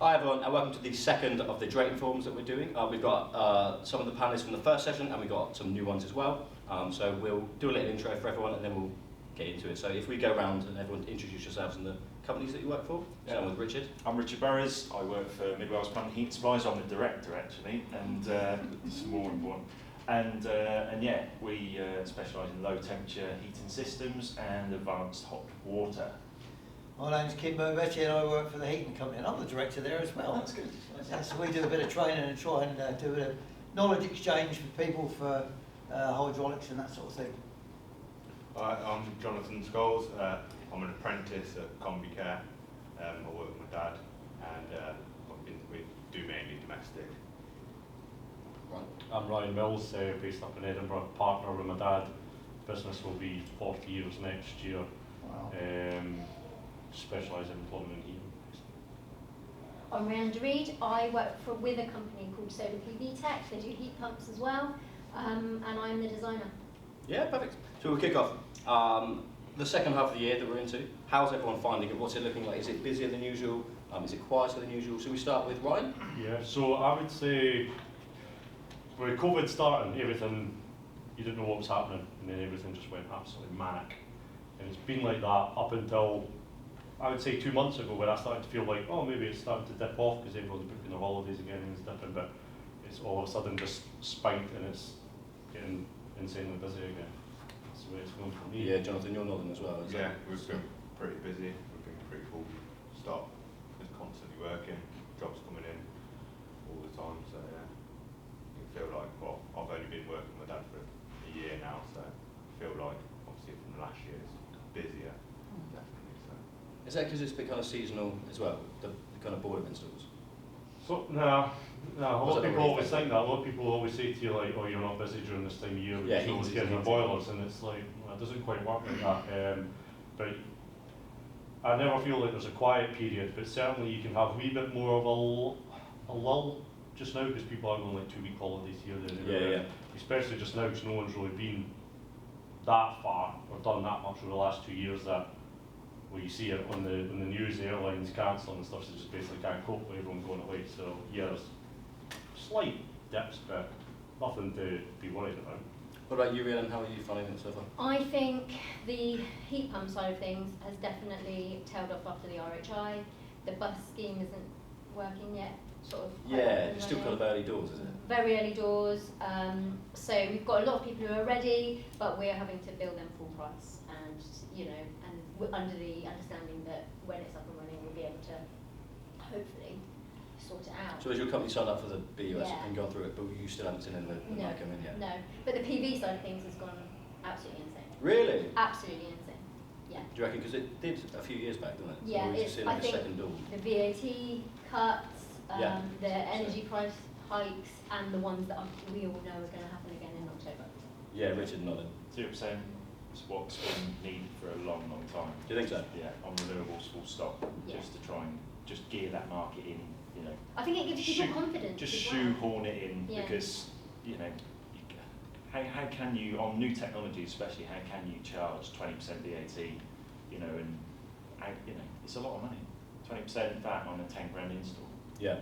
Hi everyone, and welcome to the second of the Drayton forums that we're doing. We've got some of the panelists from the first session, and we've got some new ones as well. So we'll do a little intro for everyone, and then we'll get into it. So if we go around and everyone introduce yourselves and the companies that you work for. Starting with Richard. I'm Richard Burrows. I work for 𝗵𝗲𝘁𝗁𝗀𝗶 Plumbing Heat Supplies. I'm the director actually, and this is more important. And yeah, we specialise in low temperature heating systems and advanced hot water. My name's 𝗵𝗲𝘁𝗁𝗀𝗶 and I work for the heating company, and I'm the director there as well. That's good. So we do a bit of training and try and do a bit of knowledge exchange for people for hydraulics and that sort of thing. I'm Jonathan Scholes. I'm an apprentice at 𝗵𝗲𝘁𝗀𝗶. I work with my dad, and we do mainly domestic. I'm Ryan Mills, based up in Edinburgh, partner with my dad. Business will be 40 years next year. Wow. Specialise in plumbing and heating. I'm Rhiannon Reid. I work with a company called 𝗁𝗶𝘃. They do heat pumps as well, and I'm the designer. Yeah, perfect. So we'll kick off. The second half of the year that we're into, how's everyone finding it? What's it looking like? Is it busier than usual? Is it quieter than usual? Should we start with Ryan? Yeah, so I would say, with COVID starting, everything, you didn't know what was happening, and then everything just went absolutely manic. And it's been like that up until, I would say 2 months ago, where I started to feel like, oh, maybe it's starting to dip off because everyone's booking their holidays again and it's dipping, but it's all of a sudden just spiked and it's getting insanely busy again. That's the way it's going for me. Yeah, Jonathan, you're nodding as well. Yeah, we've been pretty busy. We've been pretty full stop. Just constantly working, jobs coming in all the time. So yeah, you feel like, well, I've only been working with my dad for a year now, so I feel like obviously from the last year it's busier, definitely. So. Is that because it's been kind of seasonal as well, the kind of boiler installs? So, no, a lot of people always think that. A lot of people always say to you like, oh, you're not busy during this time of year because you're always getting the boilers, and it's like, well, it doesn't quite work like that. But I never feel like there's a quiet period, but certainly you can have a wee bit more of a lull just now because people are going like 2-week holidays here, there, and everywhere. Yeah. Especially just now because no one's really been that far or done that much over the last 2 years that. Well, you see it on the news, the airlines cancelling and stuff, so just basically can't cope with everyone going away. So yeah, there's slight dips, but nothing to be worried about. What about you, Rhiannon? How are you finding it so far? I think the heat pump side of things has definitely tailed off after the RHI. The bus scheme isn't working yet, sort of. Yeah, it's still kind of early doors, is it? Very early doors. So we've got a lot of people who are ready, but we're having to bill them full price, and and we're under the understanding that when it's up and running, we'll be able to hopefully sort it out. So has your company signed up for the BUS Yeah. and gone through it, but you still haven't seen any of the money come in yet? No, but the PV side of things has gone absolutely insane. Really? Absolutely insane. Yeah. Do you reckon? Because it did a few years back, didn't it? Yeah, So we used to see like I a think second door. the VAT cuts, Yeah. the energy price hikes, and the ones that we all know are going to happen again in October. Yeah, Richard nodded. 0% is what's been needed for a long, long time. Do you think so? Yeah, on renewables full stop, Yeah. just to try and just gear that market in, I think it gives people confidence. Just as well. shoehorn it in, Yeah. because, how can you, on new technology especially, how can you charge 20% VAT, and, it's a lot of money. 20% VAT on a 10 grand install. Yeah.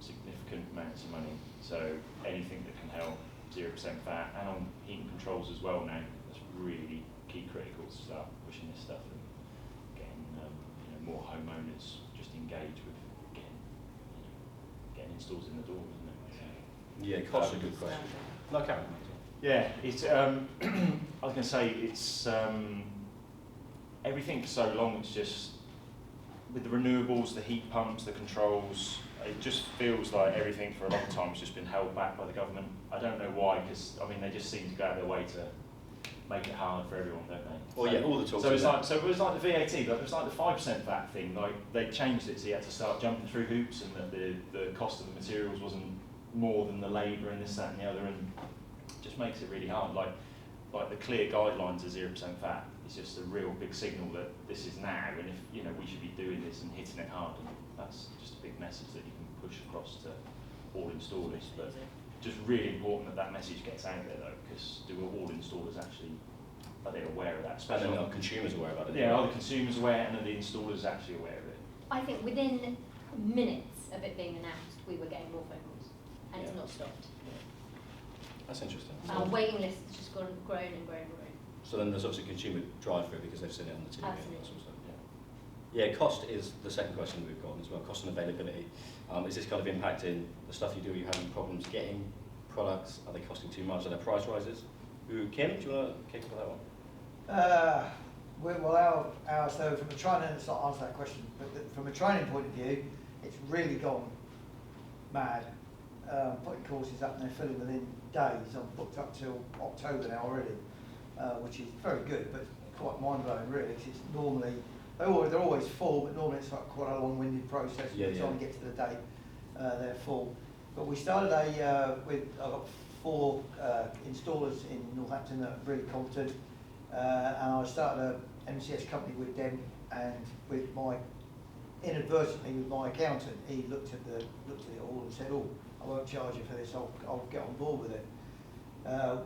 Significant amounts of money. So anything that can help, 0% VAT, and on heating controls as well now, that's really key critical to start pushing this stuff and getting more homeowners just engaged with getting installs in the door, isn't it? So, Yeah, cost a good question. No, Karen. yeah, it's. I was going to say it's everything for so long. It's just with the renewables, the heat pumps, the controls. It just feels like everything for a long time has just been held back by the government. I don't know why, because they just seem to go out of their way to make it harder for everyone, don't they? Well, yeah, all the talk. So it was like the VAT, but it was like the 5% VAT thing. Like they changed it, so you had to start jumping through hoops, and that the cost of the materials wasn't more than the labour and this, that, and the other, and it just makes it really hard. Like the clear guidelines of 0% VAT is just a real big signal that this is now, and if we should be doing this and hitting it hard, and that's just a big message that you can push across to all installers. But just really important that that message gets out there though, because do all installers actually, are they aware of that? Especially and then are consumers aware about it? Yeah, are the consumers aware, and are the installers actually aware of it? I think within minutes of it being announced, we were getting more phone calls, and it's Yeah. not stopped. That's interesting. Our waiting list has just grown and grown and grown. So then there's obviously consumer drive for it because they've seen it on the TV. And Absolutely. that sort of stuff. Yeah, cost is the second question we've got as well, cost and availability. Is this kind of impacting the stuff you do? Are you having problems getting products? Are they costing too much? Are there price rises? Kim, do you want to kick off that one? So from a training, it's not answer that question, but from a training point of view, it's really gone mad. Putting courses up and they're filling within days. I'm booked up till October now already, which is very good, but quite mind-blowing really, because it's normally, they're always full, but normally it's like quite a long-winded process. By the time you get to the date, they're full. But we started I've got 4 installers in Northampton that are really competent, and I started a MCS company with them, and inadvertently with my accountant, he looked at it all and said, "Oh, I won't charge you for this, I'll get on board with it."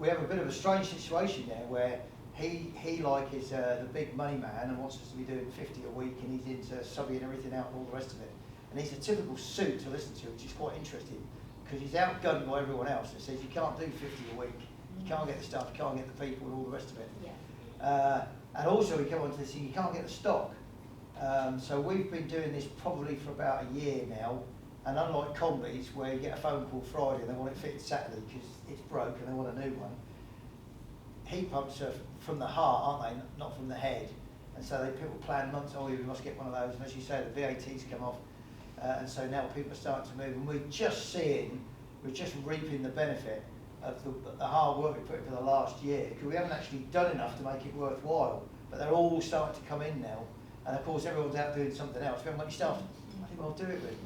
We have a bit of a strange situation there where he is the big money man and wants us to be doing 50 a week, and he's into subbing everything out and all the rest of it. And he's a typical suit to listen to, which is quite interesting, because he's outgunned by everyone else that says you can't do 50 a week, you can't get the stuff, you can't get the people and all the rest of it. Yeah. And also we come on to this, you can't get the stock. So we've been doing this probably for about a year now, and unlike 𝗵𝗿𝘁𝗀𝗲𝗀𝗏, where you get a phone call Friday and they want it fitted Saturday because it's broke and they want a new one, heat pumps are from the heart, aren't they, not from the head. And so people plan months, oh, we must get one of those, and as you say, the VAT's come off, and so now people are starting to move, and we're just reaping the benefit of the hard work we put in for the last year, because we haven't actually done enough to make it worthwhile, but they're all starting to come in now, and of course everyone's out doing something else. We haven't got any staff, I think I'll do it with.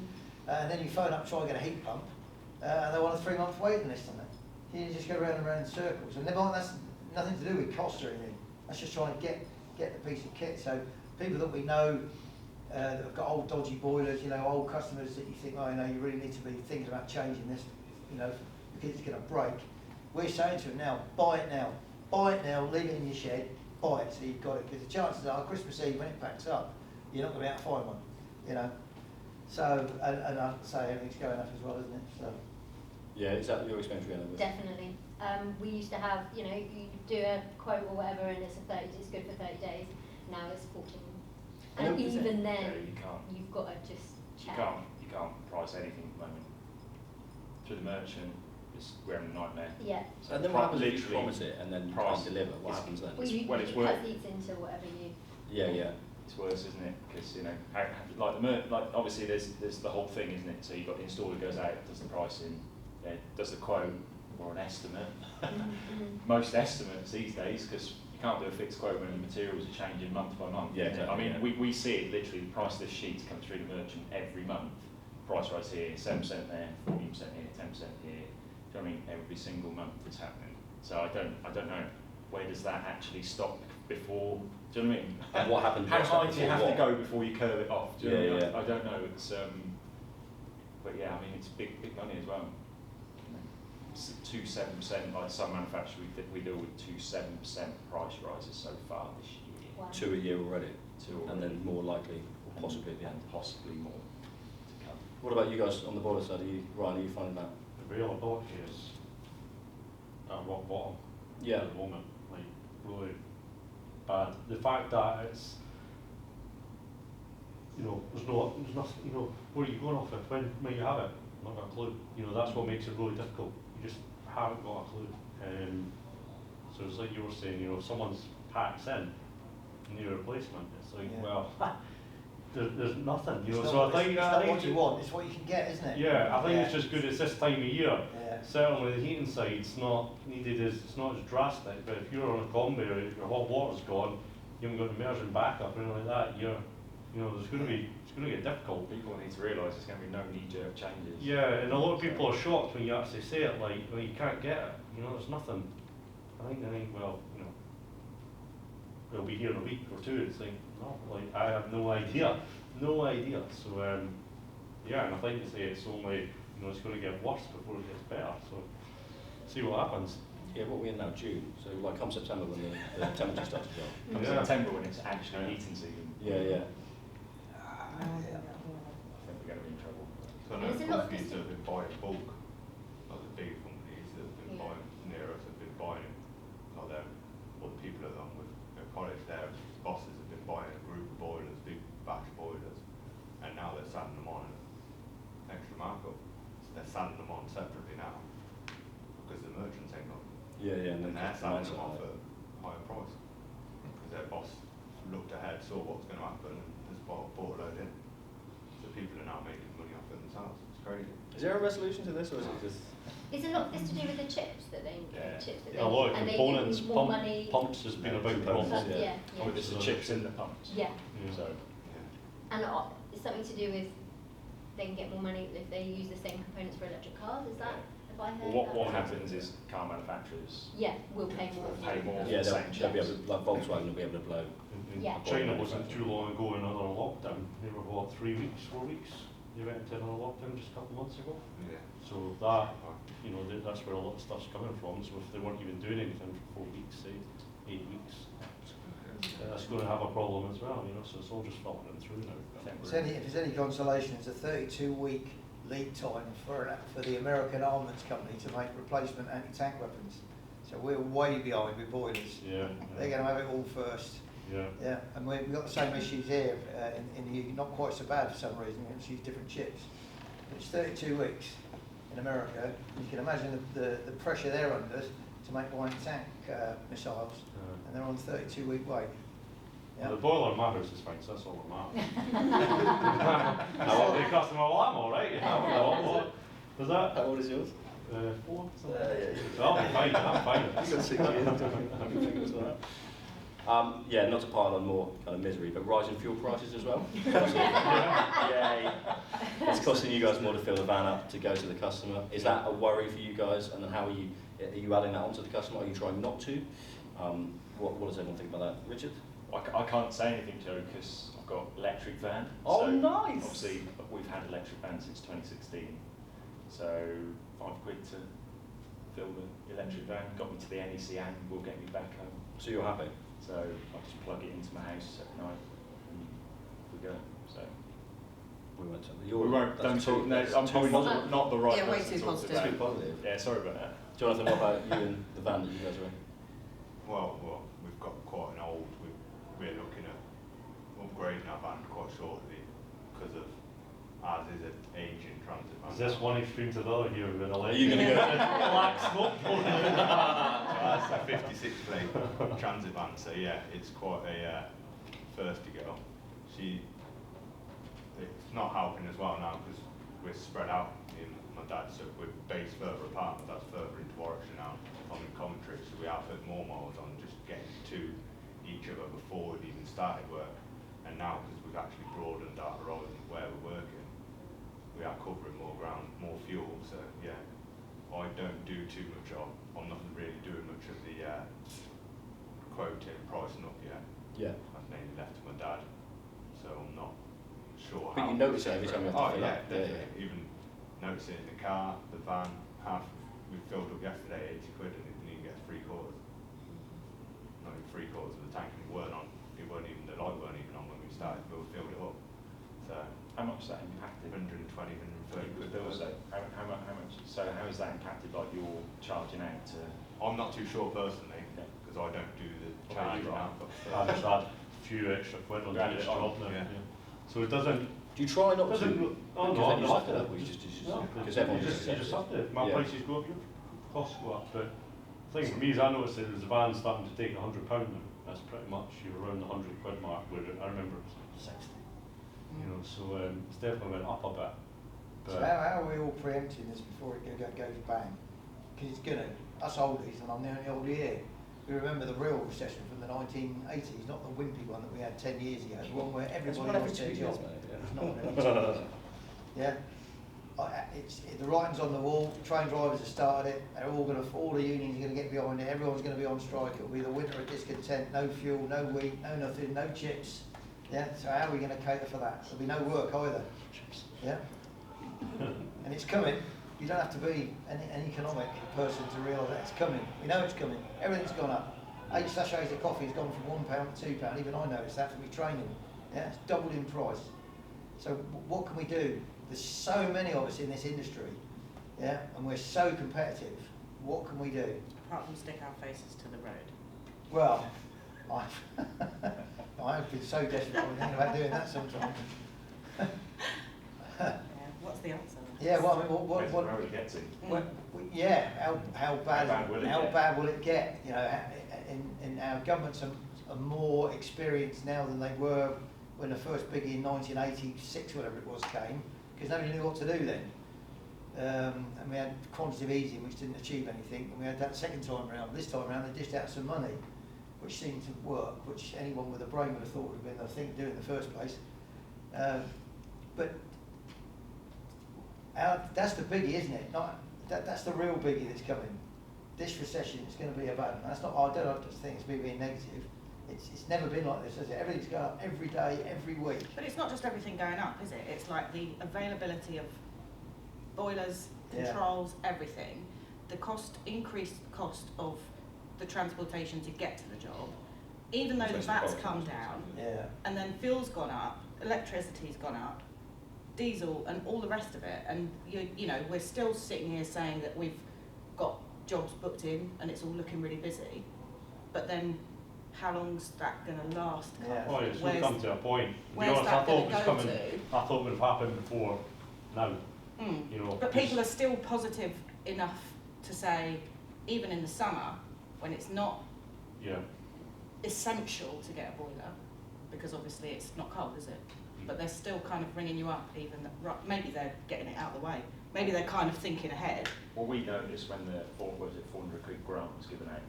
And then you phone up, try and get a heat pump, and they want a 3-month waiting list on it. You just go round and round in circles, and that's nothing to do with cost or anything. That's just trying to get the piece of kit. So people that we know that have got old dodgy boilers, old customers that you think, oh, you really need to be thinking about changing this, because it's going to break. We're saying to them now, buy it now, leave it in your shed, buy it so you've got it, because the chances are Christmas Eve when it packs up, you're not going to be able to find one, So, and I'd say everything's going up as well, isn't it? So. Yeah, is that your experience, Rihanna? Definitely. We used to have, you do a quote or whatever, and it's good for 30 days. Now it's 14. And even then, you've got to just check. You can't price anything at the moment. Through the merchant, we're having a nightmare. Yeah. So and then what happens if you promise it and then you can't deliver? What happens then? Well, you it's cut these into whatever you... Yeah. It's worse, isn't it? Because obviously there's the whole thing, isn't it? So you've got the installer goes out, does the pricing, does the quote or an estimate. Most estimates these days, because you can't do a fixed quote when the materials are changing month by month. Yeah, exactly, I mean, we see it literally. The price of this sheet comes through the merchant every month. Price rise here, 7% there, 14% here, 10% here. Do you know what I mean? Every single month it's happening. So I don't know. Where does that actually stop before? Do you know what I mean? And what happens? How high do you have to go before you curve it off? Do you know what I mean? Yeah. I don't know. It's but yeah, I mean it's big money as well. 2-7%, like some manufacturers we deal with 2-7% price rises so far this year. Wow. 2 a year already. 2 already. And then more likely, or possibly at the end. Possibly more to come. What about you guys on the boiler side? Ryan, are you finding that? The availability is at rock bottom at the moment, like really bad. The fact that it's, there's nothing, where are you going off it? When may you have it? Not got a clue. That's what makes it really difficult. You just haven't got a clue. So it's like you were saying, if someone's packs in and need a replacement, it's like, well, there's nothing, So I think it's not what you want, it's what you can get, isn't it? Yeah, I think it's just good. It's this time of year. Yeah. Certainly the heating side, it's not as drastic. But if you're on a 𝗵𝗿𝗁𝗁, your hot water's gone, you haven't got an immersion backup or anything like that. It's going to get difficult. People need to realise there's going to be no knee-jerk changes. Yeah, and a lot of people are shocked when you actually say it. Like, well, you can't get it. There's nothing. I think, well, it'll be here in a week or 2. It's like, no, like I have no idea. So and I think they say it's only, it's going to get worse before it gets better. So see what happens. Yeah, what are we in now? June. So like come September when the temperature starts to drop. Come September when it's actually heating season. Yeah. I think we're going to be in trouble. So I know There's a lot of companies that have different- been buying bulk, like the big companies that have been Yeah. buying near us have been buying it. Not them, but the people that I'm with at college, their bosses have been buying a group of boilers, big batch boilers, and now they're selling them on an extra markup. So they're selling them on separately now because the merchants ain't got them. Yeah, And they're selling them off it. at a higher price because their boss looked ahead, saw what was going to happen, and has bought a load in. So people are now making money off it themselves. It's crazy. Is there a resolution to this, or is it just? Is a lot of this to do with the chips that they, Yeah. chips that A lot of and components, they give more money. pumps has been a big Components, problem. Yeah, yeah. Oh, there's the chips in the pumps. Yeah. Yeah. So, Yeah. And it's something to do with they can get more money if they use the same components for electric cars. Is that? Have I heard? well, that? what happens is car manufacturers Yeah, we'll pay more. will pay more for Yeah, the they'll, same they'll be able chips. to, like Volkswagen will be able to blow. In Yeah. China wasn't too long ago in another lockdown. They were what, 3 weeks, 4 weeks? They went into another lockdown just a couple of months ago. Yeah. So that, you know, that's where a lot of stuff's coming from. So if they weren't even doing anything for 4 weeks, say 8 weeks, that's going to have a problem as well. You know, so it's all just filtering through now. If there's any consolation, it's a 32-week lead time for the American armaments company to make replacement anti-tank weapons. So we're way behind with boilers. Yeah. They're going to have it all first. Yeah. Yeah, and we've got the same issues here in the UK, not quite so bad for some reason. We have to use different chips. But it's 32 weeks in America. You can imagine the pressure they're under to make more anti-tank missiles, and they're on 32-week wait. Yeah. The boiler matters is fine, so that's all that matters. I want the customer, well, I'm all right. What was that? How old is yours? 4. Yeah. Well, I'm fine. I'm fine. You've got 6 years. Yeah, not to pile on more kind of misery, but rising fuel prices as well. Yay. It's costing you guys more to fill the van up to go to the customer. Is that a worry for you guys? And then how are you adding that onto the customer? Are you trying not to? What does everyone think about that? Richard? I can't say anything to her because I've got electric van. Oh, so nice. Obviously, we've had electric van since 2016. So £5 to fill the electric van, got me to the NEC and will get me back home. So you're happy? So I just plug it into my house at night and we go. So We won't tell we won't. Don't talk. No, I'm probably not the right Yeah, way person too to talk positive. about. Too positive. Yeah, sorry about that. Jonathan, what about you and the van that you guys are in? Well, we've got quite an old. We're looking at upgrading our van quite shortly because of ours is an ancient transit van. Is this one extreme to the other here? We're Are you going to go? black smoke? That's a 56 plate transit van, so yeah, it's quite a thirsty girl. It's not helping as well now because we're spread out in my dad, so we're based further apart. My dad's further into Warwickshire now. I'm in Coventry, so we output more miles on just getting to each other before we've even started work. And now, because we've actually broadened our horizon where we're working, we are covering more ground, more fuel. So yeah, I don't do too much of. I'm not really doing much of the quoting, pricing up yet. Yeah. I've mainly left to my dad, so I'm not sure. But how you notice it every time you have to Oh fill yeah, up. definitely. Even notice it in the car, the van. We filled up yesterday, 80 quid, and it didn't even get 3/4. Not even 3/4 of the tank, and it weren't even the light weren't even on when we started. We filled it up. So How much is that impacted? 120, 130 quid. Bill, so how much? So how is that impacted? Like you're charging out to? I'm not too sure personally Okay. because I don't do the Okay, charge you're now. right. But I just add a few extra quid on Added each it on, job now. yeah. So it doesn't. Do you try not to? Doesn't. Oh Because no, then you no. suck it up, or you just No, because everyone you just have to. My Yeah. prices go up, your costs go up. But the thing for me is, I noticed that there's a van starting to take £100 now. That's pretty much you're around the £100 mark. Where I remember it was 60. You know, so it's definitely went up a bit. But So how are we all preempting this before it goes bang? Because it's gonna, us oldies, and I'm the only older here, we remember the real recession from the 1980s, not the wimpy one that we had 10 years ago, the one where everybody lost their job. It's not one every 2 years. Yeah? The writing's on the wall, train drivers have started it, all the unions are going to get behind it, everyone's going to be on strike, it'll be the winter of discontent, no fuel, no wheat, no nothing, no chips. Yeah, so how are we going to cater for that? There'll be no work either. Yeah? And it's coming. You don't have to be an economic person to realise that it's coming. We know it's coming. Everything's gone up. 8 sachets of coffee has gone from £1 to £2. Even I noticed that from my training. Yeah, it's doubled in price. So what can we do There's so many of us in this industry, yeah, and we're so competitive. What can we do? Apart from stick our faces to the road. Well, I've been so desperate, I'm thinking about doing that sometimes. Yeah, what's the answer? Yeah, well, I mean, Depends where it gets to. yeah, how bad will it get? You know, and our governments are more experienced now than they were when the first biggie in 1986, whatever it was, came, because nobody knew what to do then. And we had quantitative easing, which didn't achieve anything, and we had that second time around. This time around, they dished out some money, which seemed to work, which anyone with a brain would have thought would have been the thing to do in the first place. But that's the biggie, isn't it? That's the real biggie that's coming. This recession is going to be a bad one. That's not. I don't just think it's me being negative. It's never been like this, has it? Everything's going up every day, every week. But it's not just everything going up, is it? It's like the availability of boilers, controls, everything. The increased cost of the transportation to get to the job, even though the VAT's come down, and then fuel's gone up, electricity's gone up, diesel and all the rest of it, and you know, we're still sitting here saying that we've got jobs booked in and it's all looking really busy, but then how long's that going to last? Well, it's going to come to a point. To be where's honest, that I thought it gonna was go coming. to? I thought it would have happened before now. You know, But people are still positive enough to say, even in the summer, when it's not essential to get a boiler, because obviously it's not cold, is it? But they're still kind of ringing you up, even maybe they're getting it out of the way. Maybe they're kind of thinking ahead. Well, we noticed when the 400 quid grant was given out,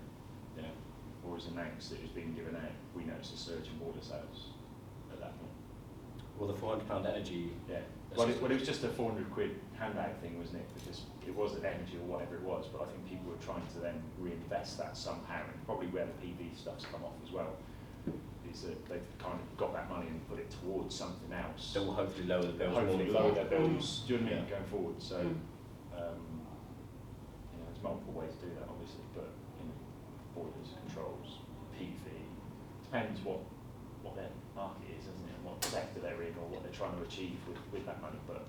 or was announced that it was being given out, we noticed a surge in boiler sales at that point. Well, the £400 energy. Yeah. Well, it was just a 400 quid handout thing, wasn't it? Because it was an energy or whatever it was, but I think people were trying to then reinvest that somehow, and probably where the PV stuff's come off as well, is that they've kind of got that money and put it towards something else. That will hopefully lower the bills. Hopefully lower their bills, do you know what I mean, going forward. So, there's multiple ways to do that, obviously, but boilers, controls, PV, depends what their market is, isn't it, and what sector they're in or what they're trying to achieve with that money. But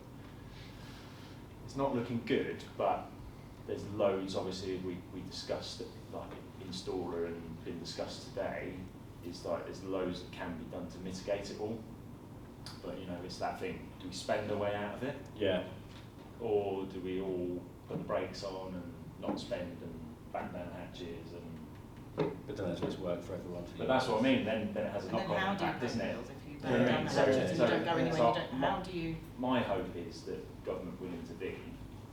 it's not looking good, but there's loads, obviously, we discussed it, like installer and been discussed today, is like there's loads that can be done to mitigate it all. But it's that thing, do we spend our way out of it? Yeah. Or do we all put the brakes on and not spend and back down hatches and... But then there's less work for everyone. But that's what I mean, then it has a And then knock-on how do you impact, pay isn't it? bills if you Do you know what I don't mean? have hatches and you don't go anywhere, so how do you... My hope is that government will intervene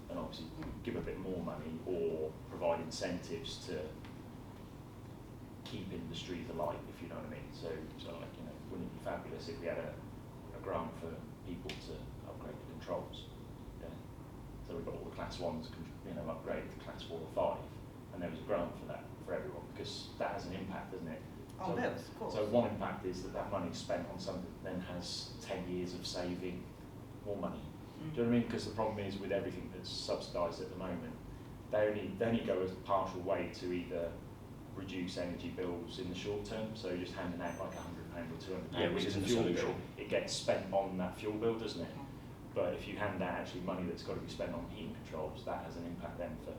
and obviously give a bit more money or provide incentives to keep industries alive, if you know what I mean. So like, wouldn't it be fabulous if we had a grant for people to upgrade the controls? Yeah. So we've got all the class 1s, upgraded to class 4 or 5, and there was a grant for that for everyone, because that has an impact, doesn't it? On bills, of course. So one impact is that money spent on something that then has 10 years of saving more money. Do you know what I mean? Because the problem is with everything that's subsidised at the moment, they only go as a partial way to either reduce energy bills in the short term, so you're just handing out like £100 or £200 which isn't a the fuel solution. bill, it gets spent on that fuel bill, doesn't it? But if you hand out actually money that's got to be spent on heating controls, that has an impact then for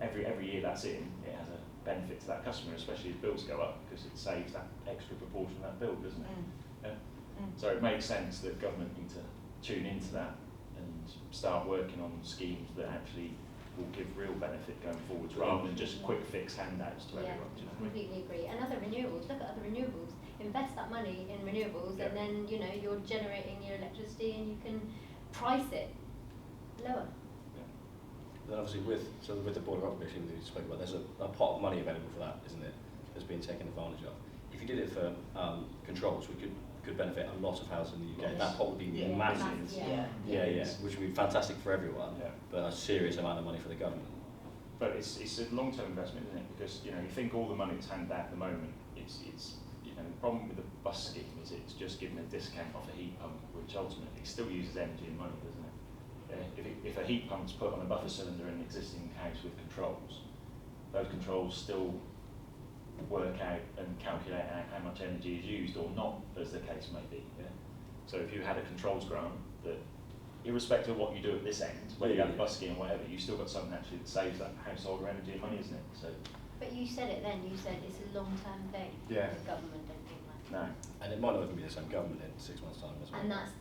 every year that's in, it has a benefit to that customer, especially as bills go up, because it saves that extra proportion of that bill, doesn't it? Yeah? So it makes sense that government need to tune into that and start working on schemes that actually will give real benefit going forwards, rather than just quick fix handouts to everyone. Do you know what I mean? Completely agree. And other renewables, look at other renewables. Invest that money in renewables, Yeah. and then you're generating your electricity, and you can price it lower. Then obviously with the boiler upgrade scheme that you spoke about, there's a pot of money available for that, isn't it? That's being taken advantage of. If you did it for controls, we could benefit a lot of houses in the UK. Yes. That pot would be Yeah. massive. Yeah. Which would be fantastic for everyone, Yeah. but a serious amount of money for the government. But it's a long-term investment, isn't it? Because you think all the money that's handed out at the moment, it's the problem with the bus scheme is it's just giving a discount off a heat pump, which ultimately still uses energy and money, doesn't it? If a heat pump's put on a buffer cylinder in an existing house with controls, those controls still work out and calculate out how much energy is used or not, as the case may be. Yeah? So if you had a controls grant that irrespective of what you do at this end, whether you have a bus scheme or whatever, you've still got something actually that saves that household energy and money, isn't it? So. But you said it then, you said it's a long-term thing. Yeah. The government don't think that. No. And it might not even be the same government in 6 months' time as well. And that's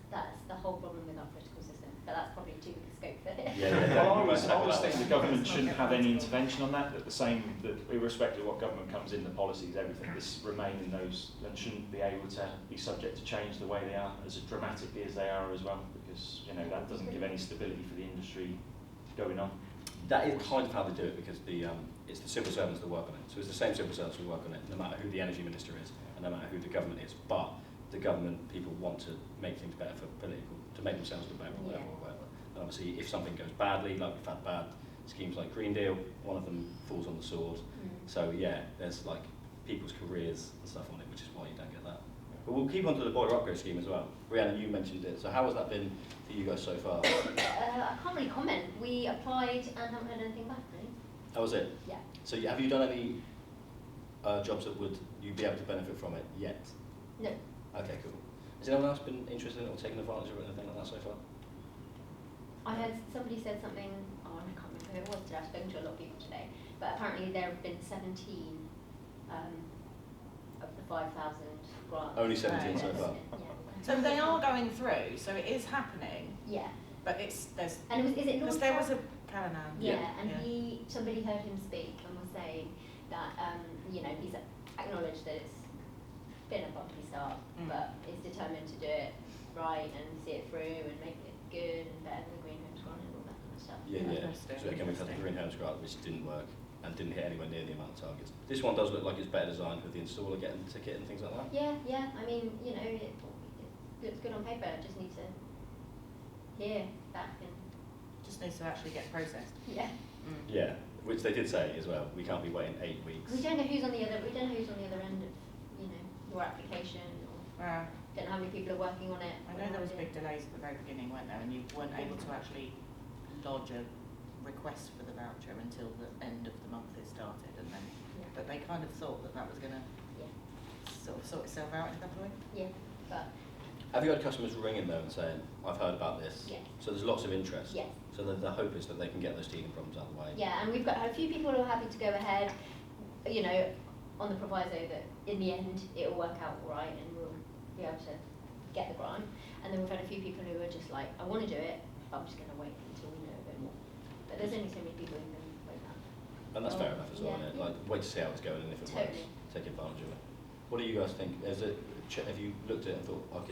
the whole problem with our political system. But that's probably too big a scope for it. Well, I always think the government shouldn't have any intervention on that. That irrespective of what government comes in, the policies, everything, this remain in those and shouldn't be able to be subject to change the way they are, as dramatically as they are as well, because that doesn't give any stability for the industry going on. That is kind of how they do it, because it's the civil servants that work on it. So it's the same civil servants who work on it, no matter who the energy minister is, and no matter who the government is. But the government people want to make things better for to make themselves look better or whatever, or whatever. And obviously, if something goes badly, like we've had bad schemes like Green Deal, one of them falls on the sword. So yeah, there's like people's careers and stuff on it, which is why you don't get that. But we'll keep on to the boiler upgrade scheme as well. Rhiannon, you mentioned it. So how has that been for you guys so far? I can't really comment. We applied and haven't heard anything back, really. How was it? Yeah. So have you done any jobs that would you be able to benefit from it yet? No. Okay, cool. Has anyone else been interested in it or taken advantage of anything like that so far? I heard somebody said something, I can't remember who it was today, I've spoken to a lot of people today, but apparently there have been 17 of the 5,000 grants. Only 17 so far? Yeah. So they are going through, so it is happening, Yeah. but there's, And is it because there was a Callanan. Yeah, and somebody heard him speak and was saying that, he's acknowledged that it's been a bumpy start, but is determined to do it right and see it through and make it good and better than the Green Homes grant and all that kind of stuff. Yeah. So again, we've had the Green Homes grant, which didn't work and didn't hit anywhere near the amount of targets. This one does look like it's better designed with the installer getting the ticket and things like that. Yeah. I mean, it looks good on paper. It just needs to hear back and Just needs to actually get processed. yeah. Yeah, which they did say as well. We can't be waiting 8 weeks. We don't know who's on the other. We don't know who's on the other end of your application, or don't know how many people are working on it. I know there was big delays at the very beginning, weren't there, and you weren't able to actually lodge a request for the voucher until the end of the month it started, and then, but they kind of thought that was going to sort of sort itself out in a couple of weeks. Yeah, but Have you had customers ringing though and saying, I've heard about this? Yeah. So there's lots of interest? Yes. So the hope is that they can get those teething problems out of the way? yeah, and we've got a few people who are happy to go ahead, on the proviso that in the end it will work out all right and we'll be able to get the grant. And then we've had a few people who are just like, I want to do it, but I'm just going to wait until we know a bit more. But there's only so many people who can wait that. And that's fair enough as well, Yeah. isn't it? Like, wait to see how it's going, and if it Totally. works, take advantage of it. What do you guys think? Have you looked at it and thought,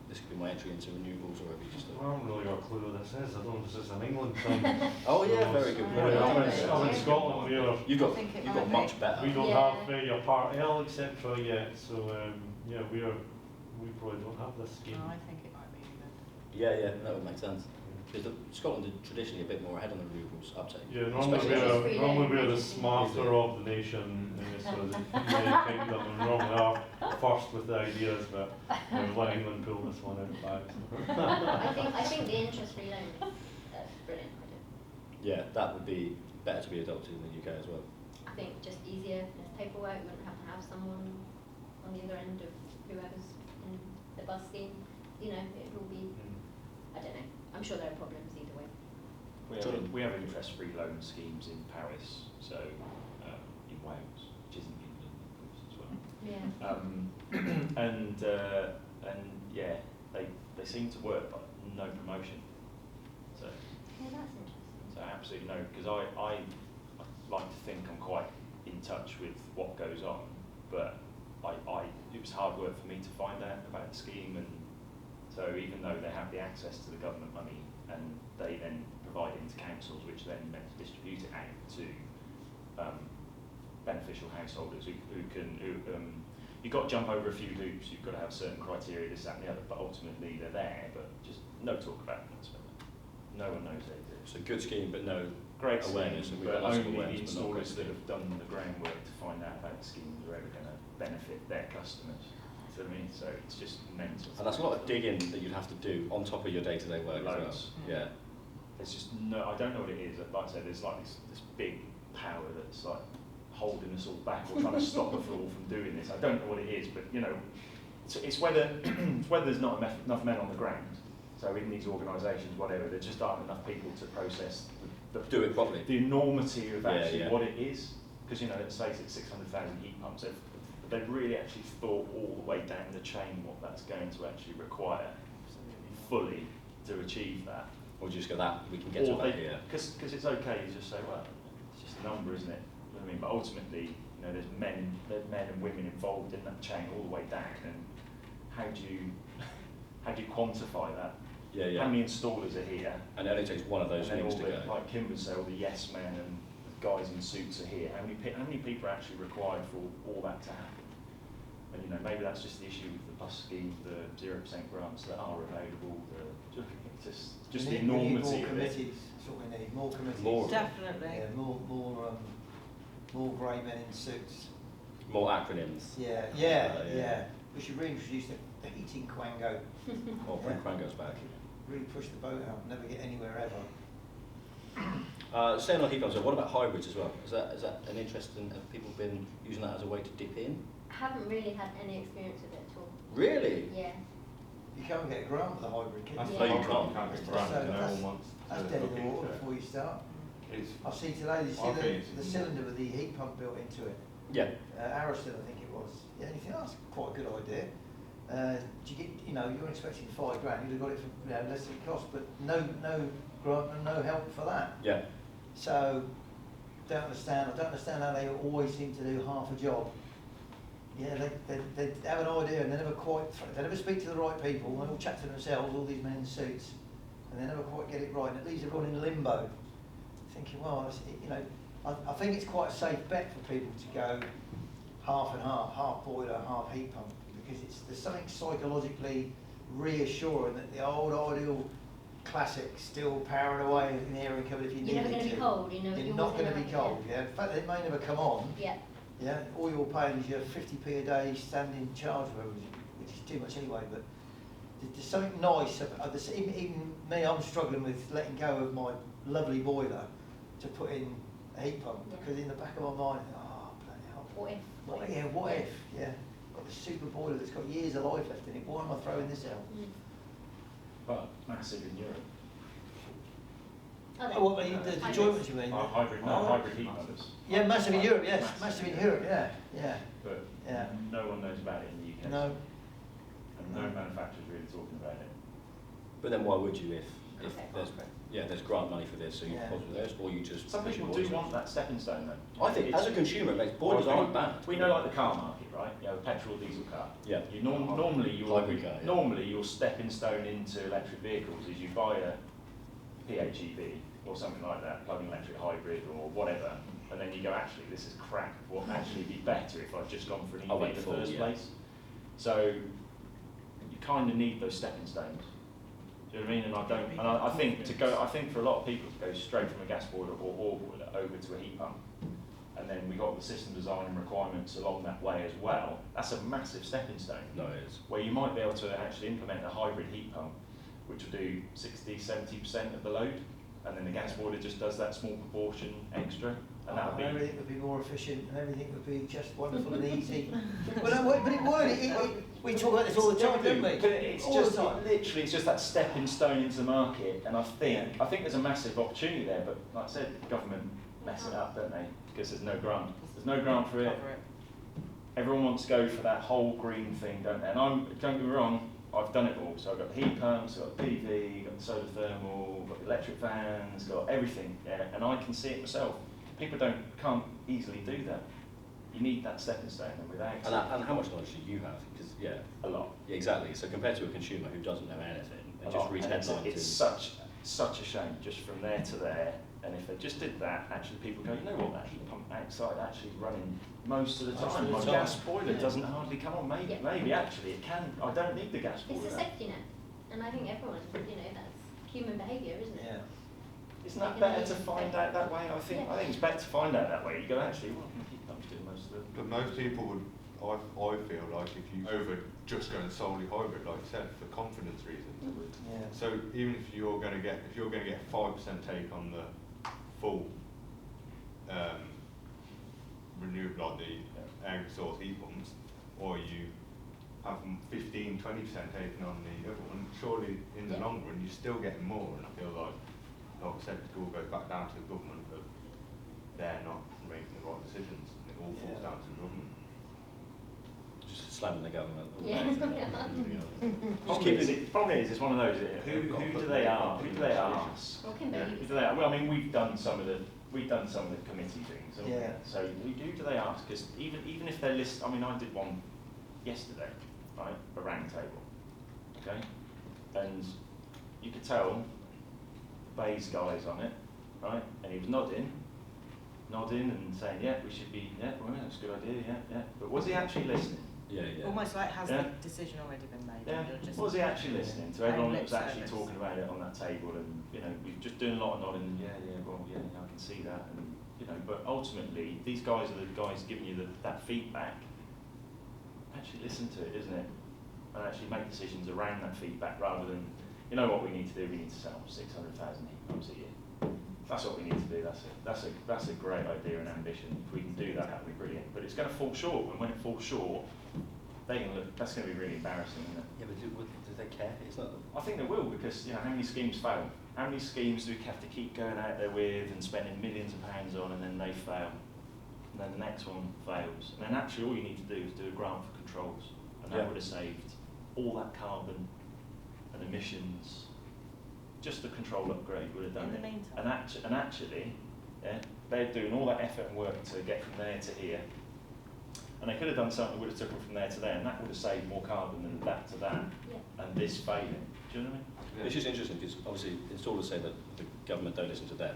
this could be my entry into renewables, or have you just I haven't really got a clue what this is. I don't know if this is an England thing. Oh yeah, very good point. I'm in Scotland, You've got much better. we don't Yeah. have your Part L, etc. yet, so we probably don't have this scheme. I think it might be good. Yeah, that would make sense. Because Scotland are traditionally a bit more ahead on the renewables uptake. Yeah, Especially- normally we're the smarter of the nation in this sort of United Kingdom, and normally are first with the ideas, but we've let England pull this one out the bag. I think the interest-free loan is brilliant idea. Yeah, that would be better to be adopted in the UK as well. I think just easier, less paperwork, you wouldn't have to have someone on the other end of whoever's in the bus scheme. It will be, I don't know, I'm sure there are problems either way. We have interest-free loan schemes in Paris, so in Wales, which isn't England, of course, as well. Yeah. And yeah, they seem to work, but no promotion. So Yeah, that's interesting. so absolutely no, because I like to think I'm quite in touch with what goes on, but it was hard work for me to find out about the scheme, and so even though they have the access to the government money and they then provide it into councils, which then meant to distribute it out to beneficial householders who you've got to jump over a few hoops, you've got to have certain criteria, this, that and the other, but ultimately they're there, but just no talk about them whatsoever. No one knows they exist. It's a good scheme, but no Great awareness. scheme, and we've but got lots of only the awareness, but not great installers that scheme. have done the groundwork to find out about the schemes are ever going to benefit their customers. So so it's just mental. And that's a lot of digging that you'd have to do on top of your day-to-day work Loads. as well. Yeah. There's just no, I don't know what it is. Like I said, there's like this big power that's like holding us all back or trying to stop us all from doing this. I don't know what it is, but it's whether there's not enough men on the ground. So in these organisations, whatever, there just aren't enough people to process Do it properly. the enormity of actually Yeah. what it is. Because, you know, let's face it, 600,000 heat pumps, if they've really actually thought all the way down the chain what that's going to actually require fully to achieve that. Or just go that, we can get to that here. Because it's okay to just say, well, it's just a number, isn't it? You know what I mean? But ultimately, you know, there's men and women involved in that chain all the way down, and how do you quantify that? Yeah, yeah. How many installers are here? And it only takes one of those And then things all to the, go. like Kimber said, all the yes men and the guys in suits are here. How many people are actually required for all that to happen? And, you know, maybe that's just the issue with the bus scheme, the 0% grants that are available, just the We need enormity more of it. committees, that's what we need, more committees. More. Definitely. Yeah, more grey men in suits. More acronyms. Yeah, Yeah. yeah. We should reintroduce the heating quango. Or bring Quango's back. Really push the boat out, never get anywhere ever. Staying on heat pumps, so what about hybrids as well? Is that an interest, and have people been using that as a way to dip in? Haven't really had any experience with it at all. Really? Yeah. You can't get a grant for the hybrid kit. That's No, the you whole can't. problem, That's- can't get that's- no one wants That's to dead look in the into water it. before you start. It's I see today, you I see think it's- the cylinder with the heat pump built into it. Yeah. Arrowston, I think it was. Yeah, and you think, oh, that's quite a good idea. Do you get, you know, you're expecting £5 grand, you'd have got it for less than it cost, but no grant and no help for that. Yeah. So, I don't understand how they always seem to do half a job. Yeah, they have an idea and they never speak to the right people, they all chat to themselves, all these men in suits, and they never quite get it right, and it leaves everyone in limbo. Thinking, well, you know, I think it's quite a safe bet for people to go half and half boiler, half heat pump, because there's something psychologically reassuring that the old ideal classic still powering away in the air and cover if you need You're it never going to be cold, you know. You're not going to be cold, yeah. In fact, it may never come on. Yeah. Yeah, all you're paying is your 50p a day standing charge, which is too much anyway. But there's something nice about this. Even me, I'm struggling with letting go of my lovely boiler to put in a heat pump, Yeah. because in the back of my mind, oh bloody hell, What if? what if? Yeah, got this super boiler that's got years of life left in it. Why am I throwing this out? Mm. But massive in Europe. Oh, Oh, what, the joints you mean? Hybrid heat pumps. Yeah, massive in Europe. Yes, massive in Europe. Yeah. But Yeah. no one knows about it in the UK. No. And no manufacturer's really talking about it. But then why would you if Okay. there's grant money for this, so you Yeah. pause with this, or you just Some push people your do boilers? want that stepping stone though. I think as a consumer, it makes boilers aren't bad. We know like the car market, right? You know, petrol, diesel car. Yeah. You normally Hybrid car, yeah. normally your stepping stone into electric vehicles is you buy a PHEV or something like that, plug-in electric hybrid or whatever, and then you go, actually, this is crap. What would actually be better if I'd just gone for an I EV went in the full, first yeah. place? So you kind of need those stepping stones. Do you know what I mean? And I think for a lot of people to go straight from a gas boiler or oil boiler over to a heat pump, and then we got the system design and requirements along that way as well. That's a massive stepping stone. No, it is. Where you might be able to actually implement a hybrid heat pump, which will do 60–70% of the load, and then the gas boiler just does that small proportion extra, and that would be. Everything would be more efficient, and everything would be just wonderful and easy. But it would. We talk about this all the time, don't we? But it's All just the time. literally it's just that stepping stone into the market, and I think there's a massive opportunity there. But like I said, the government mess it up, don't they? Because there's no grant. There's no grant for it. Everyone wants to go for that whole green thing, don't they? And don't get me wrong, I've done it all. So I've got the heat pumps, I've got the PV, got the solar thermal, got the electric fans, got everything. Yeah, and I can see it myself. People can't easily do that. You need that stepping stone, and without And how much knowledge do you have? Because a lot. Yeah, exactly. So compared to a consumer who doesn't know anything A and just lot. reads And headlines, it's such a shame, just from there to there. And if they just did that, actually people go, you know what, that heat pump outside actually is running most of the Most time. of the My time. gas boiler doesn't hardly come on. Maybe actually it can. I don't need the gas boiler. It's a safety net, and I think everyone, that's human behaviour, isn't it? Yeah. Isn't that better to find out that way? I think it's better to find out that way. You go, actually, well, the heat pump's doing most of the. But most people would, I feel like, if you over just going solely hybrid, like you said, for confidence reasons. Yeah. So even if you're going to get 5% take on the full renewable, like the air source heat pumps, or you have 15, 20% taken on the other one, surely in the Yeah. long run you're still getting more, and I feel like I said, it all goes back down to the government, that they're not making the right decisions, and it all falls down to the government. Just slamming the government. all Yeah. day, isn't it? Problem is, it's one of those. Who do they ask? Who do they ask? Well, Kimberly Who was- do they ask? Well, I mean, we've done some of the committee things. haven't we? Yeah. So who do they ask? Because even if they're I mean, I did one yesterday, right? A round table, okay, and you could tell the 𝗶𝘀𝘁𝗀𝗲 guy's on it, right? And he was nodding and saying, yeah, we should be, yeah, well, that's a good idea, yeah. But was he actually listening? Yeah, yeah. Almost like has Yeah. the decision already been made? Yeah. and you're just Was he actually listening to paying everyone that lip was actually service? talking about it on that table? And we're just doing a lot of nodding. Well, yeah, I can see that. And but ultimately, these guys are the guys giving you that feedback. Actually, listen to it, isn't it? And actually make decisions around that feedback rather than, what we need to do. We need to sell 600,000 heat pumps a year. That's what we need to do. That's a great idea and ambition. If we can do that, that'd be brilliant. But it's going to fall short. And when it falls short, that's going to be really embarrassing, isn't it? Yeah, but do they care? It's not. I think they will, because how many schemes fail? How many schemes do we have to keep going out there with and spending millions of pounds on, and then they fail, and then the next one fails, and then actually all you need to do is do a grant for controls, and that Yeah. would have saved all that carbon and emissions. Just the control upgrade would have done In the it. meantime. And actually, they're doing all that effort and work to get from there to here. And they could have done something that would have took them from there to there, and that would have saved more carbon than that to that, Yeah. and this failing. Do you know what I mean? It's just interesting because obviously installers say that the government don't listen to them,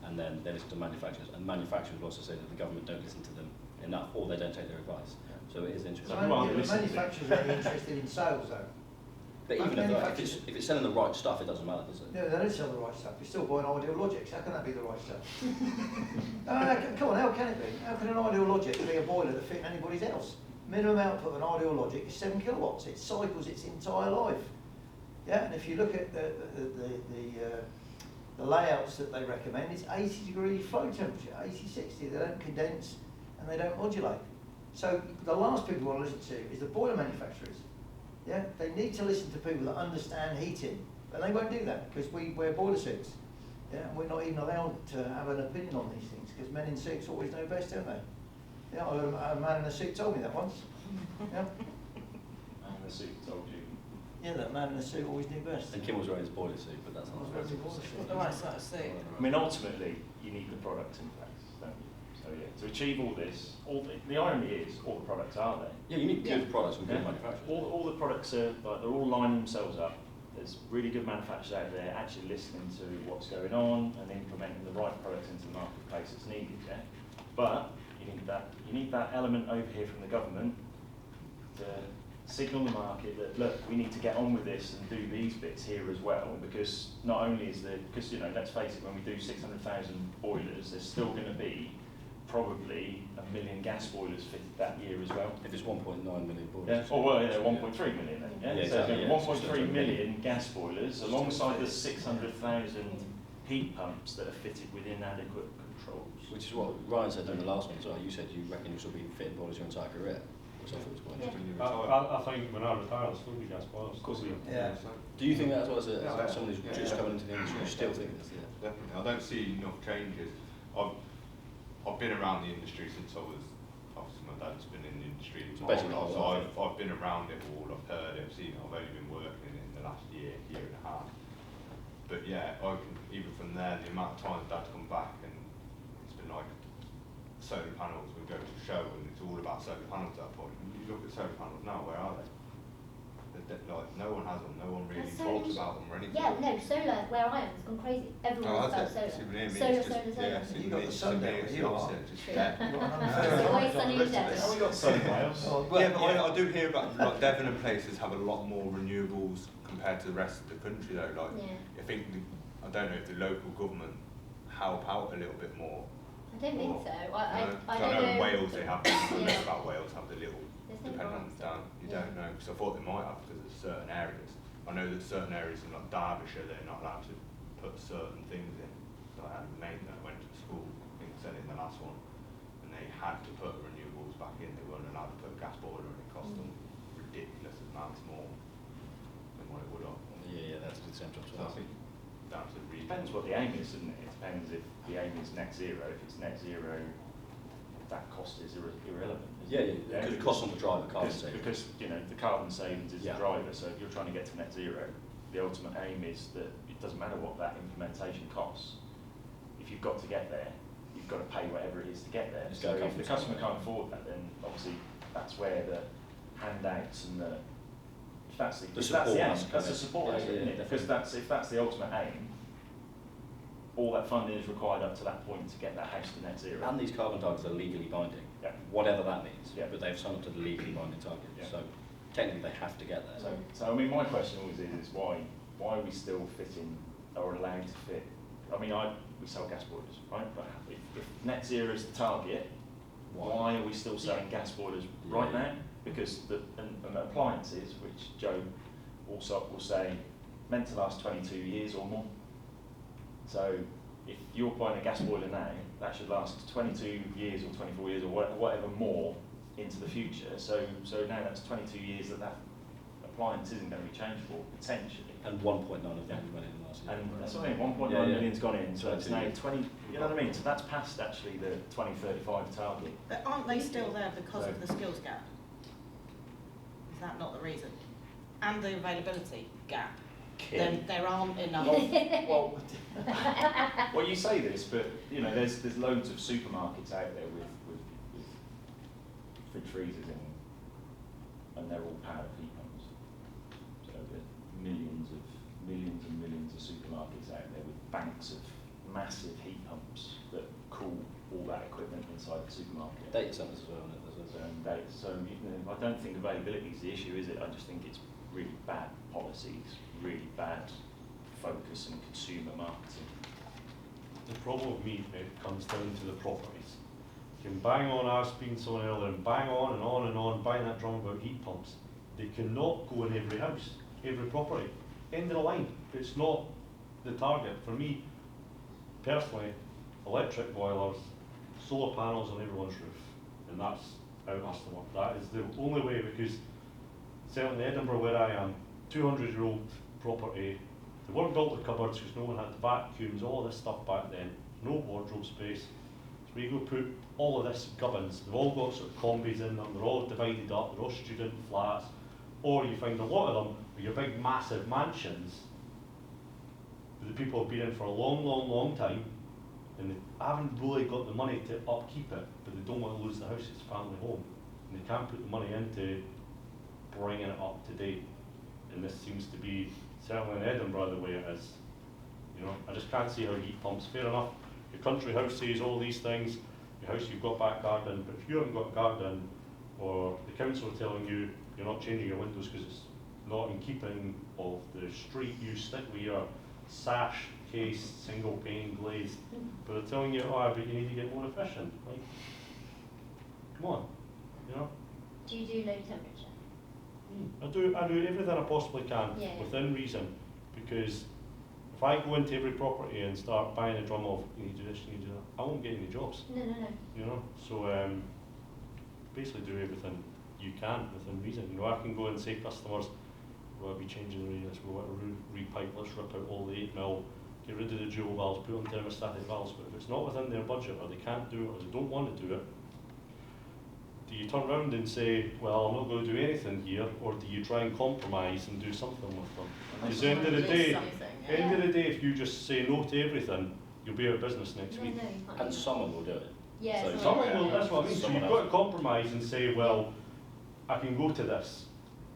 and then they listen to manufacturers, and manufacturers will also say that the government don't listen to them enough, or they don't take their advice. So it is interesting. So well, The listen to- manufacturers are only interested in sales though. But even if manufacturers- it's selling the right stuff, it doesn't matter, does it? No, they don't sell the right stuff. You're still buying Ideal Logics. How can that be the right stuff? Come on, how can it be? How can an Ideal Logic be a boiler that fit in anybody's else? Minimum output of an Ideal Logic is 7 kilowatts. It cycles its entire life. Yeah, and if you look at the layouts that they recommend, it's 80-degree flow temperature, 80, 60. They don't condense and they don't modulate. So the last people we want to listen to is the boiler manufacturers. Yeah, they need to listen to people that understand heating, but they won't do that because we wear boiler suits. Yeah, and we're not even allowed to have an opinion on these things because men in suits always know best, don't they? Yeah, I heard a man in a suit told me that once. Yeah, And the suit told you. yeah, that man in a suit always knew best. And Kim was wearing his boiler suit, but that's I was not wearing a boiler suit. The right sort of suit. I mean, ultimately, you need the products in place, don't you? So yeah, to achieve all this, the irony is, all the products are there. Yeah, you need good products from good Yeah. manufacturers. All the products are, they're all lining themselves up. There's really good manufacturers out there actually listening to what's going on and implementing the right products into the marketplace that's needed, yeah? But you need that element over here from the government to signal the market that, look, we need to get on with this and do these bits here as well, because not only is there, because let's face it, when we do 600,000 boilers, there's still going to be probably 1 million gas boilers fitted that year as well. If it's 1.9 million boilers. Yeah, or well, 1.3 million then, yeah? Yeah, So exactly, there's yeah. 1.3 million gas boilers alongside the 600,000 heat pumps that are fitted with inadequate controls. Which is what Ryan said during the last one as well. You said you reckon you'll still be fitting boilers your entire career, which I thought was quite Yeah. interesting. I think when I retire, I'll still be gas boilers. Of course we Yeah. Do you think that as well as Yeah, someone who's yeah, just yeah. coming into the industry, you still think this? Yeah. Definitely. I don't see enough changes. I've been around the industry since I was, obviously my dad's been in the industry So my basically whole life, the whole so I've been around it all, I've heard it, I've seen it, I've only been working in the last year and a half. But yeah, I can, even from there, the amount of times dad's come back and it's been like solar panels, we go to a show and it's all about solar panels at that point. And you look at solar panels now, where are they? Like, no one has them, no one really That's so talks interesting. about them or anything. Yeah, no, solar, where I am, it's gone crazy. Everyone's about solar. Solar. You got the sun down where you are. Just True. dead. It's always sunny in Devon. Oh, we got sun in Wales. Yeah, but I do hear about like Devon and places have a lot more renewables compared to the rest of the country though. Like Yeah. I think I don't know if the local government help out a little bit more. I don't think so. I I don't know in know. Wales they have. I Yeah. know about Wales have the little There's no dependent grants. down. You Yeah. don't know because I thought they might have because of certain areas. I know that certain areas in like Derbyshire they're not allowed to put certain things in. Like I had a mate that went to school, I think said in the last one, and they had to put renewables back in. They weren't allowed to put a gas boiler, and it cost them ridiculous amounts more than what it would have. Yeah, that's the same job. So I think down to the region. Depends what the aim is, doesn't it? It depends if the aim is net zero. If it's net zero, that cost is irrelevant. Isn't it? Because the cost on the driver, carbon savings. Because you know the carbon savings is Yeah. the driver. So if you're trying to get to net zero, the ultimate aim is that it doesn't matter what that implementation costs. If you've got to get there, you've got to pay whatever it is to get there. It's So gotta come if the from customer somewhere. can't afford that, then obviously that's where the handouts and the if that's the, The if support that's the aim, must come that's the in. support Yeah, aspect, yeah, isn't it? Because definitely. if that's the ultimate aim, all that funding is required up to that point to get that house to net zero. And these carbon targets are legally binding, Yeah. whatever that means. Yeah. But they've signed up to the legally binding target, Yeah. so technically they have to get there. So I mean, my question always is why are we still fitting or allowed to fit? I mean, we sell gas boilers, right? But if net zero is the target, why are we still selling gas boilers right Yeah. now? Because and appliances, which Joe also will say, meant to last 22 years or more. So if you're buying a gas boiler now, that should last 22 years or 24 years or whatever more into the future. So now that's 22 years that appliance isn't going to be changed for, potentially. And 1.9 of them went in last year. And that's what I mean, 1.9 Yeah, yeah. million's gone in, so it's 22 now years. 20, you know what I mean? So that's past actually the 2035 target. But aren't they still there because of So- the skills gap? Is that not the reason? And the availability gap? Then there aren't enough. Well, well, you say this, but you know, there's loads of supermarkets out there with fridge freezers in, and they're all powered heat pumps. So there's millions and millions of supermarkets out there with banks of massive heat pumps that cool all that equipment inside the supermarket. Data centres as well, isn't it? So you know, I don't think availability is the issue, is it? I just think it's really bad policies, really bad focus and consumer marketing. The problem with me, it comes down to the properties. You can bang on, I was speaking to someone earlier, and bang on and on and on, bang that drum about heat pumps. They cannot go in every house, every property. End of the line. It's not the target. For me, personally, electric boilers, solar panels on everyone's roof, and that's how it has to work. That is the only way, because certainly in Edinburgh where I am, 200-year-old property, they weren't built with cupboards because no one had vacuums, all this stuff back then, no wardrobe space. So we go put all of this gubbins, they've all got sort of combis in them, they're all divided up, they're all student flats, or you find a lot of them with your big massive mansions that the people have been in for a long, long, long time, and they haven't really got the money to upkeep it, but they don't want to lose the house, it's a family home, and they can't put the money into bringing it up to date. And this seems to be, certainly in Edinburgh, the way it is. You know, I just can't see how heat pumps, fair enough, your country house says all these things, your house you've got back garden, but if you haven't got a garden, or the council are telling you you're not changing your windows because it's not in keeping of the street, you stick with your sash case, single pane glazed, but they're telling you, oh, but you need to get more efficient. Like, come on, you know? Do you do low temperature? I do everything I possibly can Yeah. within reason, because if I go into every property and start buying a drum of, you need to do this, you need to do that, I won't get any jobs, No. you know? So basically do everything you can within reason. You know, I can go and say customers, we'll be changing the radius, we'll want to repipe, let's rip out all the 8mm, get rid of the dual valves, put on thermostatic valves, but if it's not within their budget, or they can't do it, or they don't want to do it, do you turn around and say, well, I'm not going to do anything here, or do you try and compromise and do something with them? Because at the end of the day, if you just say no to everything, you'll be out of business next week. No, you can't And do that. someone will do it. Yeah, So Someone will, that's what I mean, so Someone you've else. got to compromise and say, well, I can go to this,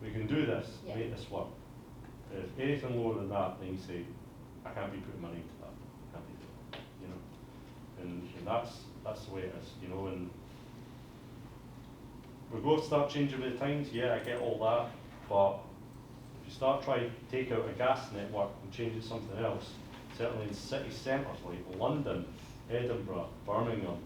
we can do this, Yeah. make this work. If anything lower than that, then you say, I can't be putting money into that, I can't be doing that, you know? And that's the way it is, you know, and we're going to start changing with the times, yeah, I get all that, but if you start trying to take out a gas network and change it to something else, certainly in city centres like London, Edinburgh, Birmingham,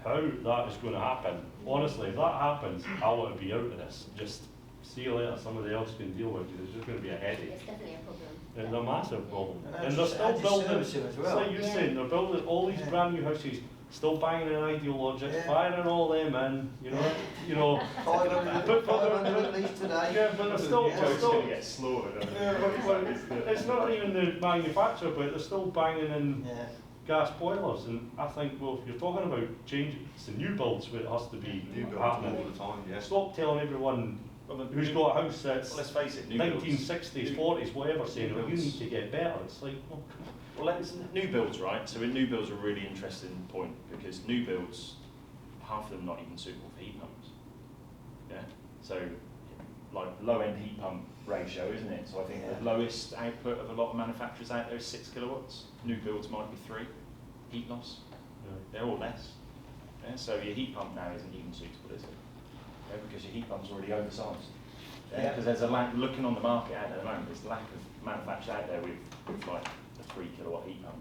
how that is going to happen, honestly, if that happens, I want to be out of this. Just see you later, somebody else can deal with you. There's just going to be a headache. It's definitely a problem. It's a massive problem. And And they're still building, servicing as it's well. like you're Yeah. saying, they're building all these Yeah. brand new houses, still banging in ideologics, Yeah. firing all them in, you know. 500 at least today. Yeah, but they're still, Yeah, they're it's still going to get slaughtered. yeah, but it's not even the manufacturer, but they're still banging in Yeah. gas boilers, and I think, well, if you're talking about changing, it's the new builds where it has to be New builds happening. all the time, yeah. Stop telling everyone Well, the who's new- got a house that's Well, let's face it, new builds. 1960s, New- 40s, whatever, saying, new well, you builds. need to get better. It's like, well, Well, let's, new builds, right? So new builds are a really interesting point because new builds, half of them not even suitable for heat pumps. Yeah. So, like low-end heat pump ratio, isn't it? So I think Yeah. the lowest output of a lot of manufacturers out there is 6 kilowatts. New builds might be 3. Heat loss, they're all less. Yeah. So your heat pump now isn't even suitable, is it? Yeah, because your heat pump's already oversized. Yeah. Because there's a lack, looking on the market out there at the moment, there's a lack of manufacturers out there with like a 3 kilowatt heat pump.